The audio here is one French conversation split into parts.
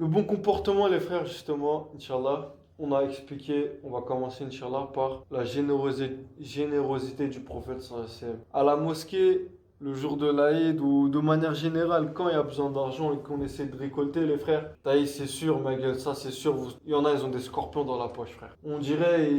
Le bon comportement, les frères, justement, Inch'Allah, on a expliqué, on va commencer, Inch'Allah, par la générosité du prophète sallallahu alayhi wa sallam. À la mosquée, le jour de l'Aïd ou de manière générale, quand il y a besoin d'argent et qu'on essaie de récolter, les frères, taï, c'est sûr, ma gueule, ça c'est sûr, il y en a, ils ont des scorpions dans la poche, frère. On dirait,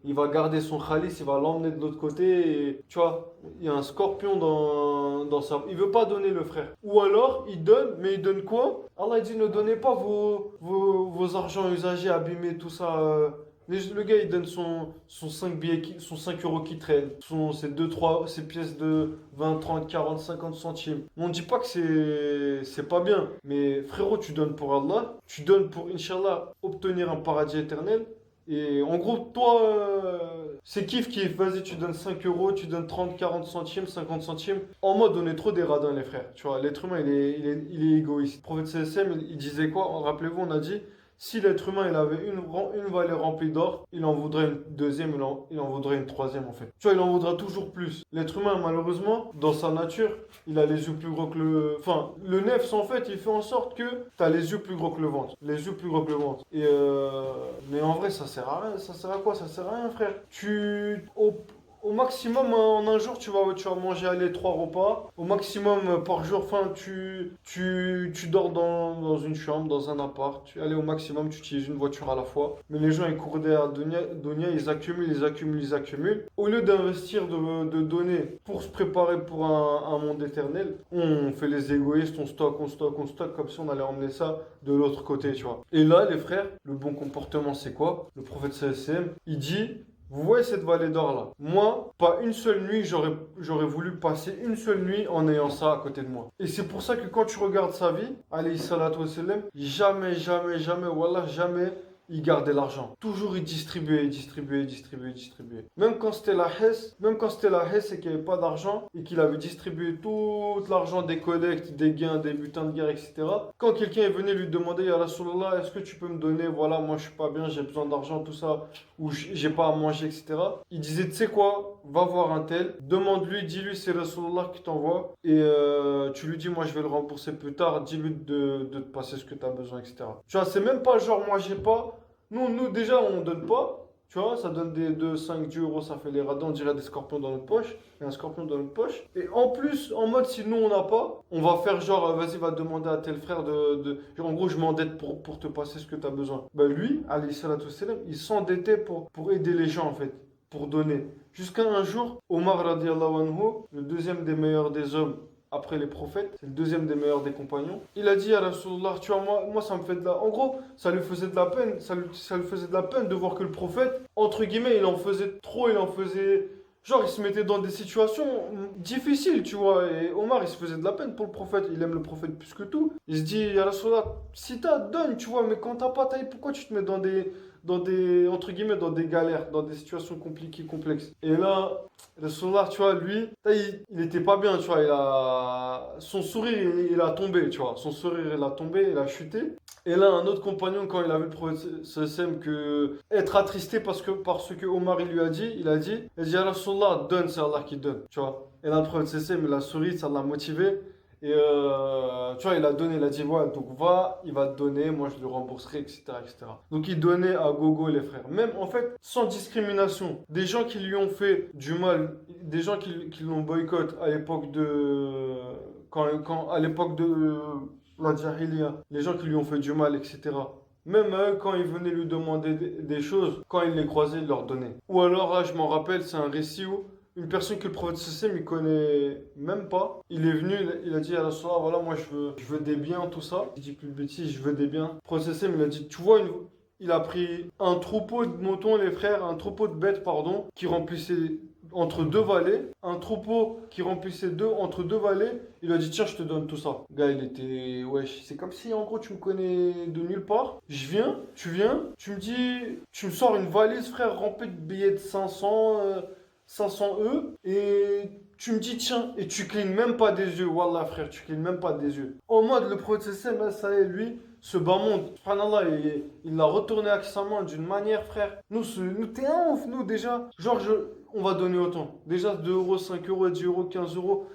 il va garder son khalis, il va l'emmener de l'autre côté, et, tu vois, il y a un scorpion dans sa... Il veut pas donner le frère. Ou alors, il donne, mais il donne quoi? Allah dit, ne donnez pas vos argents usagés, abîmés, tout ça. Le gars, il donne son 5 billets, son 5 euros qui traîne, ses 2 3 ses pièces de 20 30 40 50 centimes. On dit pas que c'est pas bien, mais frérot, tu donnes pour Allah, tu donnes pour, Inch'Allah, obtenir un paradis éternel. Et en gros, toi, c'est kiff, vas-y, tu donnes 5 euros, tu donnes 30 40 centimes, 50 centimes. En mode, on est trop des radins, les frères. Tu vois, l'être humain, il est égoïste. Le prophète CSM, il disait quoi? Rappelez-vous, on a dit, si l'être humain il avait une vallée remplie d'or, il en voudrait une deuxième, il en voudrait une troisième en fait. Tu vois, il en voudra toujours plus. L'être humain, malheureusement, dans sa nature, il a les yeux plus gros que le... Enfin, le nefs en fait, il fait en sorte que tu as les yeux plus gros que le ventre. Les yeux plus gros que le ventre. Mais en vrai, ça sert à rien. Ça sert à quoi? Ça sert à rien, frère. Au maximum, en un jour, tu vas manger aller 3 repas. Au maximum, par jour, enfin, tu dors dans une chambre, dans un appart. Allez, au maximum, tu utilises une voiture à la fois. Mais les gens, ils courent derrière Dunia, ils accumulent, ils accumulent, ils accumulent. Au lieu d'investir, de donner pour se préparer pour un monde éternel, on fait les égoïstes, on stocke, on stocke, on stocke, comme si on allait emmener ça de l'autre côté, tu vois. Et là, les frères, le bon comportement, c'est quoi? Le prophète sallallahu il dit... Vous voyez cette vallée d'or là? Moi, pas une seule nuit, j'aurais voulu passer une seule nuit en ayant ça à côté de moi. Et c'est pour ça que quand tu regardes sa vie, alayhi salatu wassalam, jamais, jamais, jamais, wallah, jamais, il gardait l'argent. Toujours il distribuait, distribuait, distribuait, distribuait. Même quand c'était la Hesse et qu'il n'y avait pas d'argent et qu'il avait distribué tout l'argent des collectes, des gains, des butins de guerre, etc. Quand quelqu'un venait lui demander, Ya Rasulallah, est-ce que tu peux me donner, voilà, moi je suis pas bien, j'ai besoin d'argent, tout ça, ou j'ai pas à manger, etc. Il disait, tu sais quoi, va voir un tel, demande-lui, dis-lui c'est Rasulallah qui t'envoie et tu lui dis, moi je vais le rembourser plus tard, dis-lui de te passer ce que tu as besoin, etc. Tu vois, c'est même pas genre, moi j'ai pas. Nous déjà, on donne pas. Tu vois, ça donne des 2, 5, 10 euros, ça fait les radins, on dirait des scorpions dans notre poche. Il y a un scorpion dans notre poche. Et en plus, en mode, si nous, on n'a pas, on va faire genre, vas-y, va demander à tel frère genre, en gros, je m'endette pour te passer ce que tu as besoin. Ben lui, alayhi salatu wassalam, il s'endettait pour aider les gens, en fait, pour donner. Jusqu'à un jour, Omar radiallahu anhu, le deuxième des meilleurs des hommes, après les prophètes, c'est le deuxième des meilleurs des compagnons. Il a dit à Rasulullah, tu vois, moi ça me fait de la... En gros, ça lui faisait de la peine, ça lui faisait de la peine de voir que le prophète, entre guillemets, il en faisait trop, il en faisait... Genre, il se mettait dans des situations difficiles, tu vois. Et Omar, il se faisait de la peine pour le prophète. Il aime le prophète plus que tout. Il se dit, ya Rasulullah, si t'as, donne, tu vois, mais quand t'as pas, pourquoi tu te mets entre guillemets, dans des galères, dans des situations compliquées, complexes. Et là, le solar, tu vois, lui, là, il était pas bien, tu vois, son sourire, il a tombé, tu vois, son sourire, il a tombé, il a chuté. Et là, un autre compagnon, quand il a vu le prophète sallam que être attristé parce que Omar, il a dit, Ya Rasulallah, donne, c'est Allah qui donne, tu vois. Et là, le prophète sallam, il a souri, ça l'a motivé. Et tu vois, il a donné, il a dit, ouais, donc va, il va te donner, moi je le rembourserai, etc., etc. Donc il donnait à gogo les frères. Même en fait, sans discrimination. Des gens qui lui ont fait du mal, des gens qui l'ont boycott à l'époque à l'époque de la Jahiliya, les gens qui lui ont fait du mal, etc. Même eux, quand ils venaient lui demander des choses, quand il les croisait, il leur donnait. Ou alors, là, je m'en rappelle, c'est un récit où une personne que le prophète sallam il connaît même pas. Il est venu, il a dit à la soirée, voilà, moi je veux des biens, tout ça. Il dit plus de bêtises, je veux des biens. Le prophète sallam il a dit, tu vois, il a pris un troupeau de moutons, les frères, un troupeau de bêtes, pardon, qui remplissait entre deux vallées, un troupeau qui remplissait entre deux vallées. Il a dit, tiens, je te donne tout ça. Le gars, il était, wesh, c'est comme si en gros tu me connais de nulle part. Je viens, tu me dis, tu me sors une valise, frère, remplie de billets de 500 E, et tu me dis tiens, et tu clignes même pas des yeux, wallah frère, tu clignes même pas des yeux. En mode le prophète sallam, ça y est, lui, ce bas monde, subhanallah, il l'a retourné avec sa main d'une manière, frère. Nous t'es un ouf, nous déjà. Genre, on va donner autant. Déjà 2 euros, 5 euros, 10 euros, 15 euros.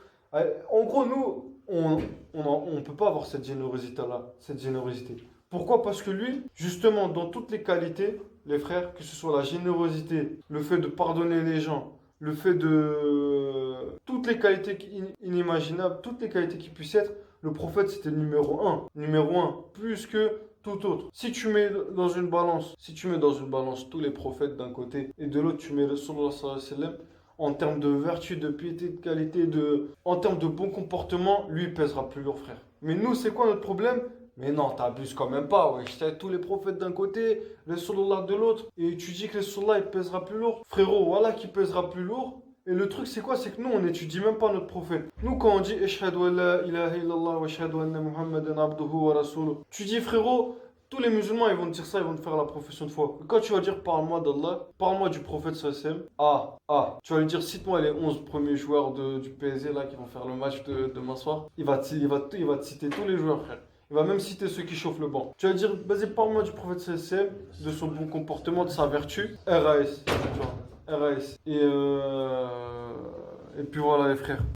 En gros, nous, on peut pas avoir cette générosité-là, cette générosité. Pourquoi? Parce que lui, justement, dans toutes les qualités, les frères, que ce soit la générosité, le fait de pardonner les gens, le fait de... toutes les qualités inimaginables, toutes les qualités qui puissent être, le prophète c'était numéro un, plus que tout autre. Si tu mets dans une balance, si tu mets dans une balance tous les prophètes d'un côté et de l'autre tu mets le sallallahu alayhi wa sallam, en termes de vertu, de piété, de qualité, en termes de bon comportement, lui il pèsera plus lourd, frère. Mais nous, c'est quoi notre problème? Mais non, t'abuses quand même pas, ouais. Je tous les prophètes d'un côté, le sallallahu de l'autre, et tu dis que le sallallahu il pèsera plus lourd. Frérot, voilà qui pèsera plus lourd. Et le truc, c'est quoi? C'est que nous, on n'étudie même pas notre prophète. Nous, quand on dit Ashhadu an la ilaha illallah wa ashhadu anna Muhammadan abduhu wa rasuluh, tu dis, frérot, tous les musulmans, ils vont te dire ça, ils vont te faire la profession de foi. Quand tu vas dire parle-moi d'Allah, parle-moi du prophète sallam, tu vas lui dire cite-moi les 11 premiers joueurs du PSG là qui vont faire le match de demain soir. Il va te citer tous les joueurs, frère. Il va même citer ceux qui chauffent le banc. Tu vas dire, vas-y, parle-moi du prophète sallam, de son bon comportement, de sa vertu. RAS, tu vois. RAS. Et puis voilà les frères.